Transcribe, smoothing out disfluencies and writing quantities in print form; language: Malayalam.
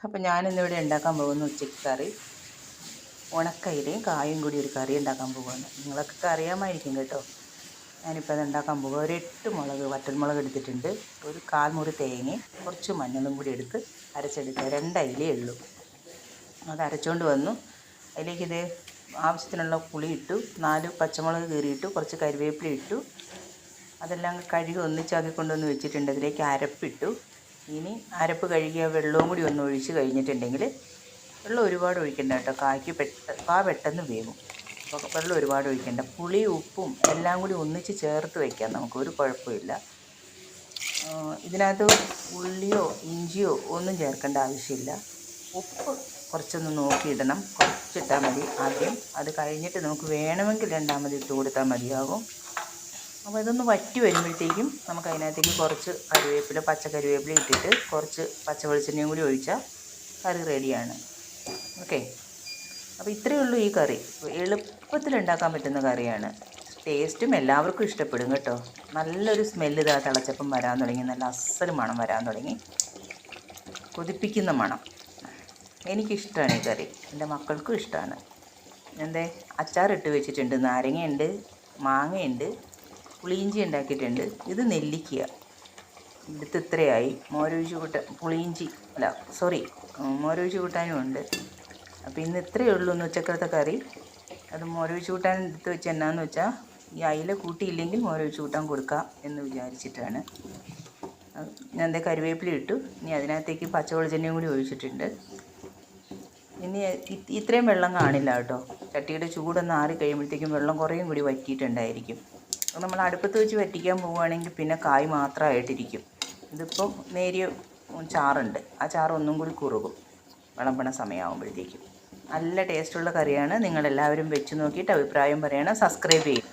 അപ്പോൾ ഞാനിന്നിവിടെ ഉണ്ടാക്കാൻ പോകുന്ന ഉച്ചയ്ക്ക് കറി ഉണക്കയിലയും കായും കൂടി ഒരു കറി ഉണ്ടാക്കാൻ പോകുകയാണ്. നിങ്ങളൊക്കെ അറിയാമായിരിക്കും കേട്ടോ. ഞാനിപ്പോൾ അത് ഉണ്ടാക്കാൻ പോകുക. ഒരു 8 മുളക് വറ്റൽമുളക് എടുത്തിട്ടുണ്ട്, ഒരു 1/4 മുറി തേങ്ങ, കുറച്ച് മഞ്ഞളും കൂടി എടുത്ത് അരച്ചെടുക്കുക. 2 അയിലേ ഉള്ളൂ. അത് അരച്ചുകൊണ്ട് വന്നു. അതിലേക്ക് ഇത് ആവശ്യത്തിനുള്ള പുളി ഇട്ടു, 4 പച്ചമുളക് കീറിയിട്ടു, കുറച്ച് കരിവേപ്പില ഇട്ടു. അതെല്ലാം കഴുകി ഒന്നിച്ചാക്കി കൊണ്ടുവന്ന് വെച്ചിട്ടുണ്ട്. അതിലേക്ക് അരപ്പിട്ടു. ഇനി അരപ്പ് കഴുകിയ വെള്ളവും കൂടി ഒന്ന് ഒഴിച്ച് കഴിഞ്ഞിട്ടുണ്ടെങ്കിൽ, വെള്ളം ഒരുപാട് ഒഴിക്കണ്ട കേട്ടോ, കാ പെട്ടെന്ന് വേവും. അപ്പോൾ വെള്ളം ഒരുപാട് ഒഴിക്കണ്ട. പുളി ഉപ്പും എല്ലാം കൂടി ഒന്നിച്ച് ചേർത്ത് വയ്ക്കാം, നമുക്ക് ഒരു കുഴപ്പമില്ല. ഇതിനകത്ത് ഉള്ളിയോ ഇഞ്ചിയോ ഒന്നും ചേർക്കേണ്ട ആവശ്യമില്ല. ഉപ്പ് കുറച്ചൊന്ന് നോക്കിയിടണം, കുറച്ചിട്ടാൽ മതി ആദ്യം. അത് കഴിഞ്ഞിട്ട് നമുക്ക് വേണമെങ്കിൽ രണ്ടാമത് ഇട്ട് കൊടുത്താൽ മതിയാകും. അപ്പോൾ ഇതൊന്ന് വറ്റി വരുമ്പോഴത്തേക്കും നമുക്ക് അതിനകത്തേക്ക് കുറച്ച് കറിവേപ്പില, പച്ചക്കറിവേപ്പില ഇട്ടിട്ട് കുറച്ച് പച്ച വെളിച്ചെണ്ണയും കൂടി ഒഴിച്ചാൽ കറി റെഡിയാണ്. ഓക്കെ, അപ്പോൾ ഇത്രയേ ഉള്ളൂ ഈ കറി. എളുപ്പത്തിൽ ഉണ്ടാക്കാൻ പറ്റുന്ന കറിയാണ്. ടേസ്റ്റും എല്ലാവർക്കും ഇഷ്ടപ്പെടും കേട്ടോ. നല്ലൊരു സ്മെല്ല് ഇതാ തിളച്ചപ്പം വരാൻ തുടങ്ങി, നല്ല അസ്സൽ മണം വരാൻ തുടങ്ങി, കൊതിപ്പിക്കുന്ന മണം. എനിക്കിഷ്ടമാണ് ഈ കറി, എൻ്റെ മക്കൾക്കും ഇഷ്ടമാണ്. എന്തേ അച്ചാറിട്ട് വെച്ചിട്ടുണ്ട്, നാരങ്ങയുണ്ട്, മാങ്ങയുണ്ട്, പുളിയിഞ്ചി ഉണ്ടാക്കിയിട്ടുണ്ട്. ഇത് നെല്ലിക്ക എടുത്ത് ഇത്രയായി. മോരൊഴിച്ച് മോരൊഴിച്ച് കൂട്ടാനും ഉണ്ട്. അപ്പോൾ ഇന്ന് ഇത്രയേ ഉള്ളൂ ഇന്ന് ഉച്ചക്കലത്തെ കറി. അത് മോരൊഴിച്ച് കൂട്ടാൻ എടുത്ത് വെച്ച് എന്നാന്ന് വെച്ചാൽ, ഈ അയില കൂട്ടിയില്ലെങ്കിൽ മോരൊഴിച്ച് കൂട്ടാൻ കൊടുക്കാം എന്ന് വിചാരിച്ചിട്ടാണ്. ഞാൻ എന്തേ കറിവേപ്പില ഇട്ടു. ഇനി അതിനകത്തേക്ക് പച്ച വെളിച്ചെണ്ണയും കൂടി ഒഴിച്ചിട്ടുണ്ട്. ഇനി ഇത്രയും വെള്ളം കാണില്ല കേട്ടോ. ചട്ടിയുടെ ചൂടൊന്ന് ആറി കഴിയുമ്പോഴത്തേക്കും വെള്ളം കുറേയും കൂടി വറ്റിയിട്ടുണ്ടായിരിക്കും. നമ്മൾ അടുപ്പത്ത് വെച്ച് വറ്റിക്കാൻ പോവുകയാണെങ്കിൽ പിന്നെ കായ് മാത്രമായിട്ടിരിക്കും. ഇതിപ്പോൾ നേരിയ ചാറുണ്ട്, ആ ചാറ് ഒന്നും കൂടി കുറുകും വിളമ്പണ സമയമാകുമ്പോഴത്തേക്കും. നല്ല ടേസ്റ്റുള്ള കറിയാണ്. നിങ്ങളെല്ലാവരും വെച്ച് നോക്കിയിട്ട് അഭിപ്രായം പറയണം. സബ്സ്ക്രൈബ് ചെയ്യും.